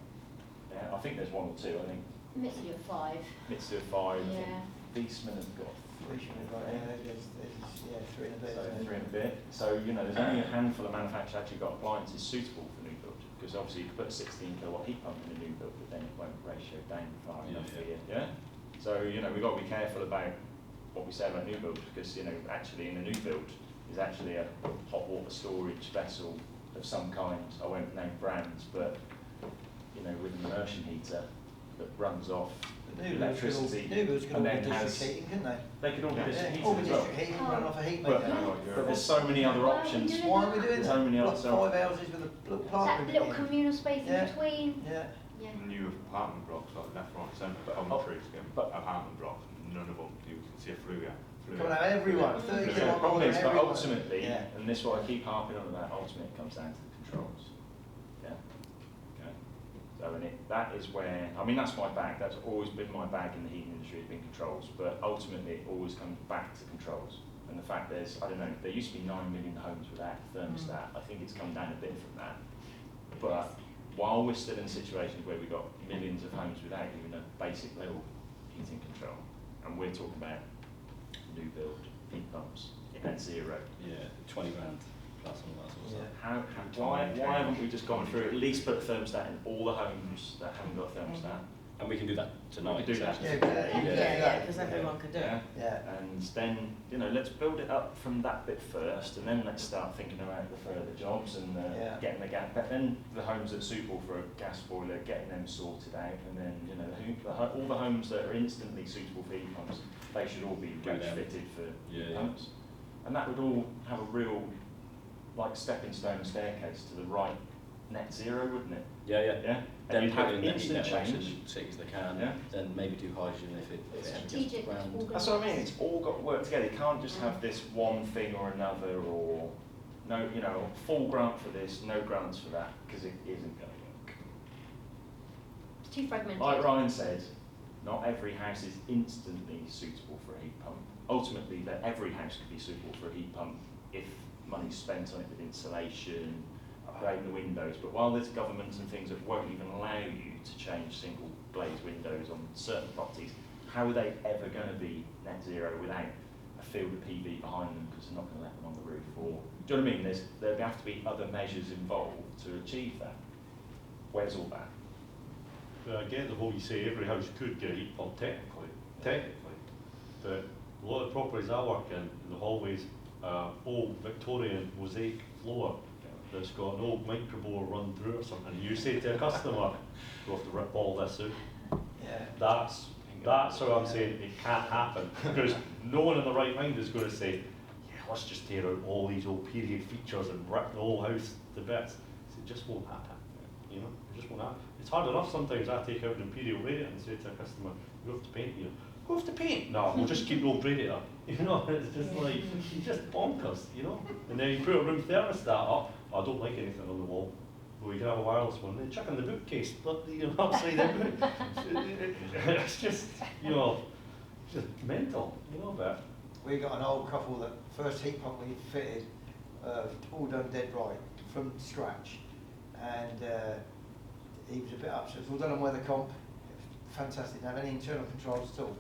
Yeah, I think there's 1 or 2. I think Mitsubishi at 5. Mitsubishi 5. Yeah. I think Viessmann has got Yeah, 3 and a bit. so isn't it? 3 and a bit. So you know, there's only a handful of manufacturers actually got appliances suitable for new build. Because obviously you could put a 16 kilowatt heat pump in a new build, but then it won't ratio down far Yeah, enough for yeah. you. Yeah. So you know, we've got to be careful about what we say about new build because you know, actually in a new build is actually a hot water storage vessel of some kind. I won't name brands, but you know, with an immersion heater that runs off electricity, New builds could all and be then district has heating, couldn't they? they could all be Yeah, district all be heated as well. district heating, run off a heat But, meter. but there's so many other Why are we options. doing Why are we doing So many that? others, Like 5 houses with a little plant That room little in. communal space Yeah. in between. Yeah. Yeah. New apartment blocks, like left, right, centre, But- commentaries, getting but- apartment blocks, none of them, you can see a flue out. Come on, everyone, 30 The kilowatt problem motor, is, but everyone. ultimately, Yeah. and this is what I keep harping on about, ultimately it comes down to the controls. Yeah. Okay. So that is where, I mean, that's my bag. That's always been my bag in the heating industry, has been controls. But ultimately, it always comes back to controls. And the fact is, I don't know, there used to be 9 million homes without a thermostat. I think it's come down a bit from that. But while we're still in situations where we've got millions of homes without even a basic level heating control, and we're talking about new build heat pumps at 0. Yeah, 20 grand plus all that sort of stuff. Why haven't we just gone through at least put a thermostat in all the homes that haven't got a thermostat? And we can do that tonight. We can do that. Yeah, yeah, Yeah. Because everyone could do it. Yeah. Yeah. And then, you know, let's build it up from that bit first, and then let's start thinking about the further jobs and Yeah. getting the gas. But then the homes that are suitable for a gas boiler, getting them sorted out, and then you know, all the homes that are instantly suitable for heat pumps, they should all be Go ridge down. fitted for Yeah, heat yeah. pumps, and that would all have a real, like stepping stone staircase to the right net zero, wouldn't it? Yeah, yeah. Yeah. Then And you'd put have in the heat instant networks change. in cities they can, Yeah. then maybe do hydrogen if it ever gets Strategic ground. That's what I mean. It's all got to work together. You can't just have this one thing or another, or no, you know, full grant for this, no grants for that, because it isn't going to work. It's too fragmented. Like Ryan said, not every house is instantly suitable for a heat pump. Ultimately, that every house could be suitable for a heat pump if money's spent on it with insulation, upgrading the windows. But while there's governments and things that won't even allow you to change single glazed windows on certain properties, how are they ever going to be net zero without a field of PV behind them because they're not going to let them on the roof? Or do you know what I mean? There have to be other measures involved to achieve that. Where's all that? I get the whole, you say every house could get a heat pump technically, but a lot of properties I work in the hallways, old Victorian mosaic floor that's got an old microbore run through it or something, and you say to a customer, we'll have to rip all this out. Yeah. That's how I'm saying it can't happen, because no one in the right mind is going to say, yeah, let's just tear out all these old period features and rip the whole house to bits. It just won't happen. You know, it just won't happen. It's hard enough sometimes. I take out an imperial radiator and say to a customer, "You have to paint here." Go have to paint? No, we'll just keep the old radiator. You know, it's just like it's just bonkers. You know, and then you put a room thermostat up. I don't like anything on the wall. Well, you can have a wireless one. Then chuck in the bookcase, but you know, upside down. It's just, you know, just mental. You know, but We got an old couple that first heat pump we fitted, all done dead right from scratch, and he was a bit upset. It was all done on weather comp. It was fantastic. Didn't have any internal controls at all.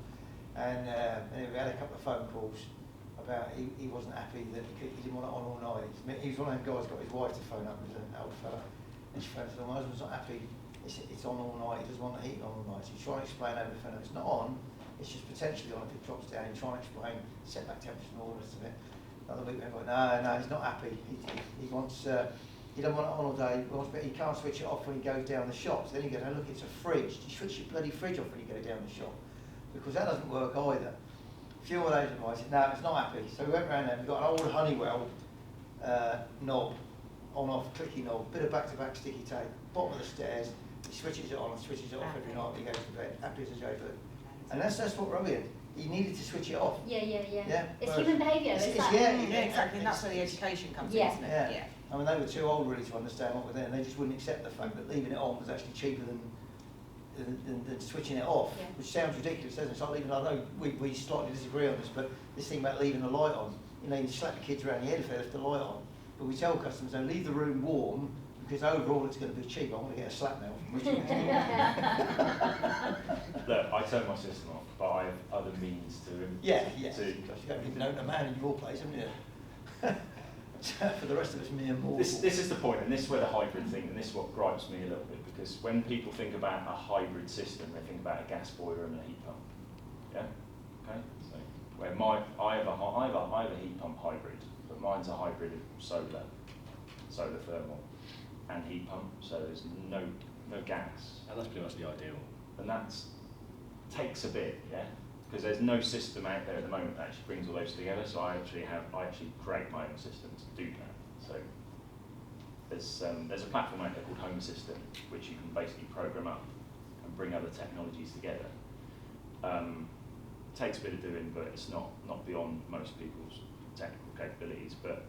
And anyway, we had a couple of phone calls about he wasn't happy that he didn't want it on all night. He was one of them guys got his wife to phone up, he was an old fella, and she phoned and said, my husband's not happy it's on all night, he doesn't want the heating on all night. So you try and explain everything. If it's not on, it's just potentially on. If it drops down, you try and explain setback temperature and all the rest of it. Another week we went, no, he's not happy. He wants, he doesn't want it on all day. He can't switch it off when he goes down the shop. So then you go, oh, look, it's a fridge. You switch your bloody fridge off when you go down the shop. Because that doesn't work either. A few more days I said, no, it's not happy. So we went round there, we've got an old Honeywell knob, on-off clicky knob, bit of back-to-back sticky tape, bottom of the stairs. He switches it on and switches it off every night when he goes to bed. Happy as a 𝗁𝗱. And that's what Robbie had. He needed to switch it off. Yeah. It's human behaviour. Yeah, exactly. And that's where the education comes in, isn't it? Yeah. I mean, they were too old really to understand what we're doing. They just wouldn't accept the fact that leaving it on was actually cheaper than switching it off, which sounds ridiculous, doesn't it? It's like leaving, I know we slightly disagree on this, but this thing about leaving the light on, you know, you slap the kids around the head if they left the light on. But we tell customers, no, leave the room warm, because overall it's going to be cheap. I'm going to get a slap now from Richard. Look, I turn my system off, but I have other means to... Yeah. Because you haven't even known a man in your place, haven't you? For the rest of us, mere mortals. This is the point, and this is where the hybrid thing, and this is what gripes me a little bit, because when people think about a hybrid system, they think about a gas boiler and a heat pump. Yeah? Okay? So, where I have a heat pump hybrid, but mine's a hybrid of solar thermal, and heat pump, so there's no gas. And that's pretty much the ideal. And that takes a bit, yeah? Because there's no system out there at the moment that actually brings all those together, so I actually create my own system to do that. So there's a platform out there called Home System, which you can basically program up and bring other technologies together. Takes a bit of doing, but it's not beyond most people's technical capabilities. But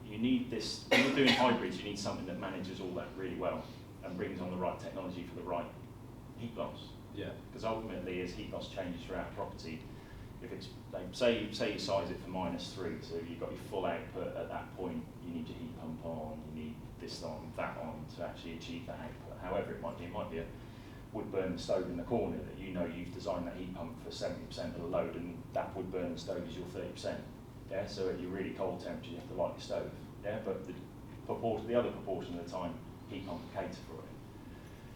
you need this, when you're doing hybrids, you need something that manages all that really well and brings on the right technology for the right heat loss. Yeah. Because ultimately, as heat loss changes throughout a property, if it's, like, say you size it for -3, so you've got your full output at that point, you need your heat pump on, you need this on, that on to actually achieve that output. However it might be a wood burning stove in the corner that you know you've designed that heat pump for 70% of the load, and that wood burning stove is your 30%. Yeah, so at your really cold temperature, you have to light your stove. Yeah, but the other proportion of the time, heat pump will cater for it.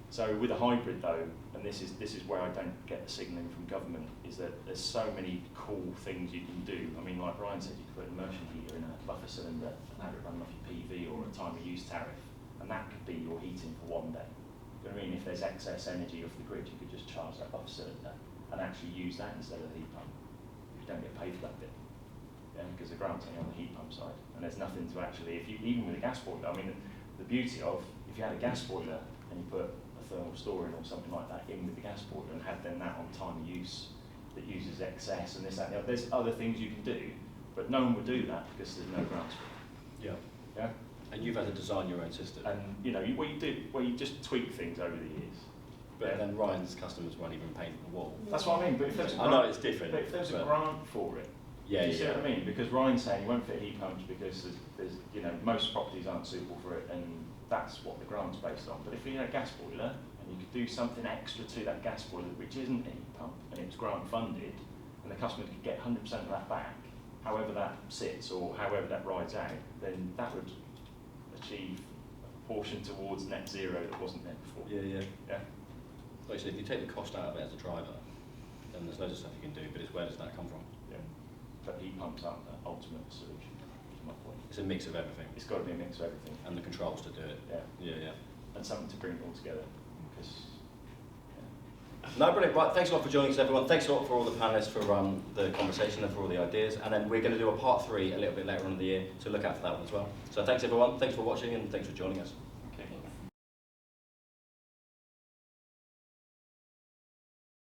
So with a hybrid though, and this is where I don't get the signalling from government, is that there's so many cool things you can do. I mean, like Ryan said, you could put an immersion heater in a buffer cylinder and have it run off your PV or a time of use tariff, and that could be your heating for one day. You know what I mean? If there's excess energy off the grid, you could just charge that buffer cylinder and actually use that instead of the heat pump. You don't get paid for that bit. Yeah, because the grant's only on the heat pump side, and there's nothing to actually, even with a gas boiler, I mean, the beauty of, if you had a gas boiler and you put a thermal storing or something like that in with the gas boiler and had then that on time of use that uses excess and this, that, and the other, there's other things you can do, but no one would do that because there's no grants for it. Yeah. Yeah? And you've had to design your own system. And, you know, you just tweak things over the years. But then Ryan's customers won't even paint the wall. That's what I mean, but if there's a I grant, know it's different. but if there's a grant for it, yeah, do you see what I mean? Because Ryan's saying you won't fit heat pumps because there's you know, most properties aren't suitable for it, and that's what the grant's based on. But if you had a gas boiler and you could do something extra to that gas boiler which isn't a heat pump and it was grant funded, and the customer could get 100% of that back, however that sits or however that rides out, then that would achieve a portion towards net zero that wasn't there before. Yeah. Yeah. Like I said, if you take the cost out of it as a driver, then there's loads of stuff you can do, but it's where does that come from? Yeah. But heat pumps aren't the ultimate solution, is my point. It's a mix of everything. It's got to be a mix of everything. And the controls to do it. Yeah. And something to bring it all together. Because, No, brilliant. Right, thanks a lot for joining us, everyone. Thanks a lot for all the panellists for the conversation and for all the ideas. And then we're going to do a part 3 a little bit later on in the year, so look out for that one as well. So thanks, everyone. Thanks for watching and thanks for joining us.